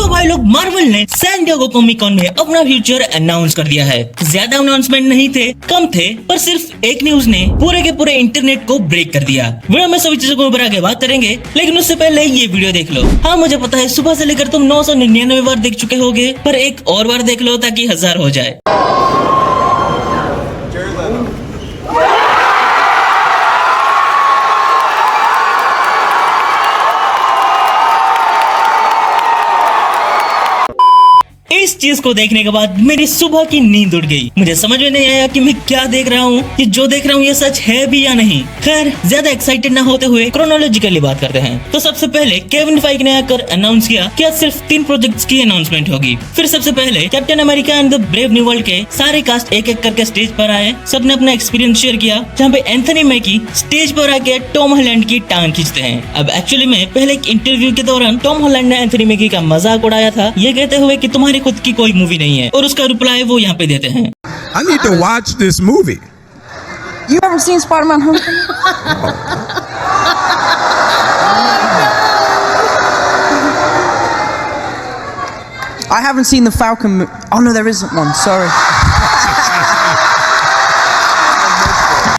सो भाई लोग, मार्वल ने सैन डिएगो कॉमिक कॉन में अपना फ्यूचर अनाउंस कर दिया है। ज्यादा अनाउंसमेंट नहीं थे, कम थे, पर सिर्फ एक न्यूज ने पूरे के पूरे इंटरनेट को ब्रेक कर दिया। वीडियो में सभी चीजों को ऊपर आगे बात करेंगे, लेकिन उससे पहले ये वीडियो देख लो। हाँ मुझे पता है सुबह से लेकर तुम 999 बार देख चुके होगे, पर एक और बार देख लो ताकि 1000 हो जाए। इस चीज को देखने के बाद मेरी सुबह की नींद उड़ गई। मुझे समझ में नहीं आया कि मैं क्या देख रहा हूँ, कि जो देख रहा हूँ ये सच है भी या नहीं। खैर ज्यादा एक्साइटेड ना होते हुए क्रोनोलॉजिकली बात करते हैं। तो सबसे पहले केविन फाइग ने आकर अनाउंस किया कि आज सिर्फ 3 प्रोजेक्ट्स की अनाउंसमेंट होगी। फिर सबसे पहले captain America and the brave new world के सारे कास्ट एक एक करके स्टेज पर आए। सबने अपना एक्सपीरियंस शेयर किया, जहाँ पे एंथनी मैकी स्टेज पर आके टॉम हॉलैंड की टांग खींचते हैं। अब एक्चुअली में पहले एक इंटरव्यू के दौरान टॉम हॉलैंड ने एंथनी मैकी का मजाक उड़ाया था, ये कहते हुए कि तुम्हारी खुद की कोई मूवी नहीं है, और उसका रिप्लाई वो यहाँ पे देते हैं। I need to watch this movie. You haven't seen Spider-Man Homecoming? I haven't seen the Falcon. Oh no, there isn't one. Sorry.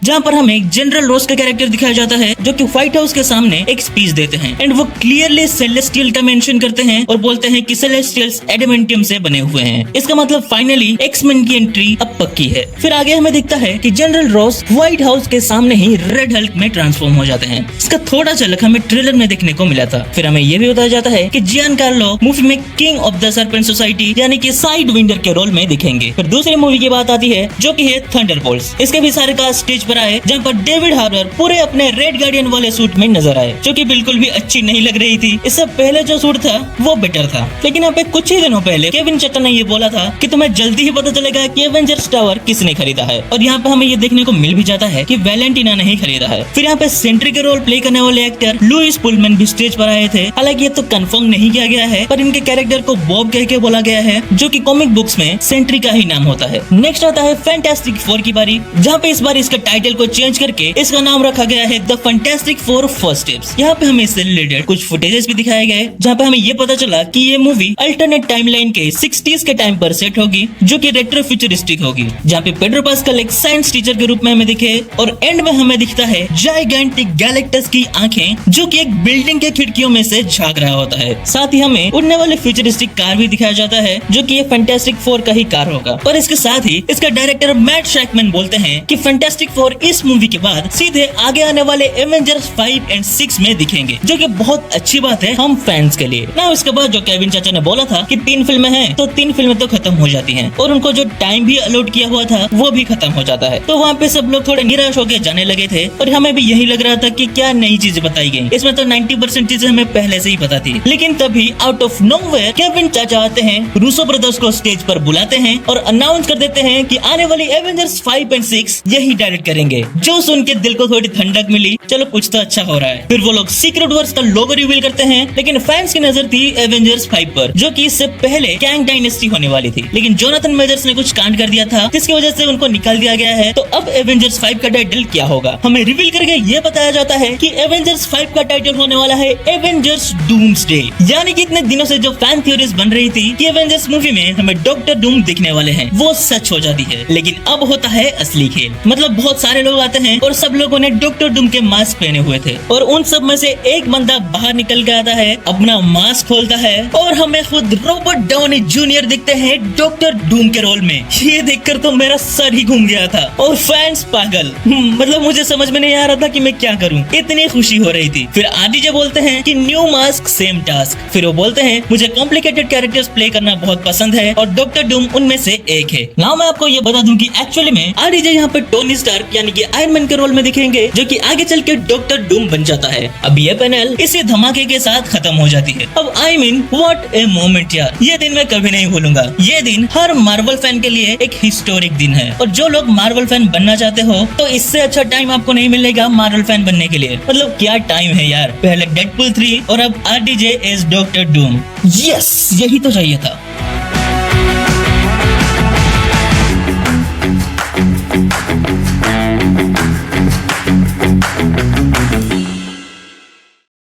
जहाँ पर हमें जनरल रोज का कैरेक्टर दिखाया जाता है, जो कि व्हाइट हाउस के सामने एक स्पीच देते हैं एंड वो क्लियरली सेलेस्टियल का मेंशन करते हैं और बोलते हैं कि सेलेस्टियल्स एडामेंटियम से बने हुए हैं। इसका मतलब फाइनली एक्समैन की एंट्री अब पक्की है। फिर आगे हमें दिखता है कि जनरल रोज व्हाइट हाउस के सामने ही रेड हल्क में ट्रांसफॉर्म हो जाते हैं। इसका थोड़ा झलक हमें ट्रेलर में देखने को मिला था। फिर हमें यह भी बताया जाता है कि जियान कार्लो मूवी में king of the serpent society यानी कि साइड विंडर के रोल में दिखेंगे। फिर दूसरी मूवी की बात आती है, जो की है थंडरबोल्ट्स। इसके भी सारे कास्ट स्टेज पर आए, जहाँ पर डेविड हार्बर पूरे अपने रेड गार्डियन वाले सूट में नजर आए, जो कि बिल्कुल भी अच्छी नहीं लग रही थी। इससे पहले जो सूट था वो बेटर था। लेकिन यहाँ पे कुछ ही दिनों पहले केविन चट्टा ने ये बोला था कि तुम्हें जल्दी ही पता चलेगा कि एवेंजर्स टावर किसने खरीदा है, और यहाँ पे हमें ये देखने को मिल भी जाता है कि वैलेंटिना ने ही खरीदा है। फिर यहाँ पे सेंट्री के रोल प्ले करने वाले एक्टर लुइस पुलमैन भी स्टेज पर आए थे। हालांकि ये तो कंफर्म नहीं किया गया है, पर इनके कैरेक्टर को बॉब कह के बोला गया है, जो कि कॉमिक बुक्स में सेंट्री का ही नाम होता है। नेक्स्ट आता है फैंटास्टिक 4 की बारी, जहाँ पे इस बार इसका टाइटल को चेंज करके इसका नाम रखा गया है द फैंटास्टिक 4 फर्स्ट स्टेप्स। यहाँ पे हमें इससे रिलेटेड कुछ फुटेजेस भी दिखाए गए, जहाँ पे हमें ये पता चला कि ये मूवी अल्टरनेट टाइमलाइन के 60s के टाइम पर सेट होगी, जो कि रेट्रो फ्यूचरिस्टिक होगी, जहाँ पे पेड्रो पास्कल एक साइंस टीचर के रूप में हमें दिखे, और एंड में हमें दिखता है जाइगेंटिक गैलेक्टस की आंखें, जो कि एक बिल्डिंग के खिड़कियों में से झांक रहा होता है। साथ ही हमें उड़ने वाले फ्यूचरिस्टिक कार भी दिखाया जाता है, जो कि ये फैंटास्टिक 4 का ही कार होगा। और इसके साथ ही इसका डायरेक्टर मैट शैकमैन बोलते हैं कि फैंटास्टिक 4 इस मूवी के बाद सीधे आगे आने वाले एवेंजर्स 5 और 6 में दिखेंगे, जो कि बहुत अच्छी बात है हम फैंस के लिए ना। इसके बाद जो केविन चाचा ने बोला था कि 3 फिल्में हैं, तो 3 फिल्में तो खत्म हो जाती हैं, और उनको जो टाइम भी अलॉट किया हुआ था वो भी खत्म हो जाता है। तो वहाँ पे सब लोग थोड़े निराश होकर जाने लगे थे, और हमें भी यही लग रहा था कि क्या नई चीजें बताई गई। इसमें तो 90% चीजें हमें पहले से ही पता थी। लेकिन तभी आउट ऑफ नोवेयर केविन चाचा आते हैं, रूसो ब्रदर्स को स्टेज पर बुलाते हैं और अनाउंस कर देते हैं कि आने वाली एवेंजर्स 5 और 6 यही डायरेक्ट करेंगे। जो सुन के दिल को थोड़ी ठंडक मिली, चलो कुछ तो अच्छा हो रहा है। फिर वो लोग सीक्रेट वर्स का लोगो रिवील करते हैं, लेकिन फैंस की नजर थी एवेंजर्स 5 पर, जो कि इससे पहले कैंग डायनेस्टी होने वाली थी। लेकिन जोनाथन मेजर्स ने कुछ कांड कर दिया था, जिसकी वजह से उनको निकाल दिया गया है। तो अब एवेंजर्स 5 का टाइटल क्या होगा, हमें रिवील करके ये बताया जाता है कि एवेंजर्स 5 का टाइटल होने वाला है एवेंजर्स डूम्सडे। यानी कि इतने दिनों से जो फैन थ्योरीज बन रही थी कि एवेंजर्स मूवी में हमें डॉक्टर डूम दिखने वाले हैं, वो सच हो जाती है। लेकिन अब होता है असली खेल। मतलब बहुत सारे लोग आते हैं और सब लोगों ने डॉक्टर डूम के मास्क पहने हुए थे, और उन सब में से एक बंदा बाहर निकल के आता है, अपना मास्क खोलता है, और हमें खुद रॉबर्ट डाउनी जूनियर दिखते हैं डॉक्टर डूम के रोल में। ये देखकर तो मेरा सर ही घूम गया था, और फैंस पागल। मतलब मुझे समझ में नहीं आ रहा था कि मैं क्या करूं, इतनी खुशी हो रही थी। फिर आदित्य बोलते हैं कि न्यू मास्क सेम टास्क। फिर वो बोलते हैं मुझे कॉम्प्लिकेटेड कैरेक्टर्स प्ले करना बहुत पसंद है, और डॉक्टर डूम उनमें से एक है। नाउ मैं आपको ये बता दूं कि एक्चुअली में आदित्य यहाँ पे टोनी स्टार्क यानी कि आयरन मैन के रोल में दिखेंगे, जो कि आगे चल के डॉक्टर डूम बन जाता है। अब ये पैनल इसी धमाके के साथ खत्म हो जाती है। अब I mean what a moment यार, ये दिन मैं कभी नहीं भूलूंगा। ये दिन हर मार्वल फैन के लिए एक हिस्टोरिक दिन है, और जो लोग मार्वल फैन बनना चाहते हो तो इससे अच्छा टाइम आपको नहीं मिलेगा मार्वल फैन बनने के लिए। मतलब क्या टाइम है यार, पहले डेडपूल 3 और अब RDJ as doctor Doom. Yes, यही तो चाहिए था।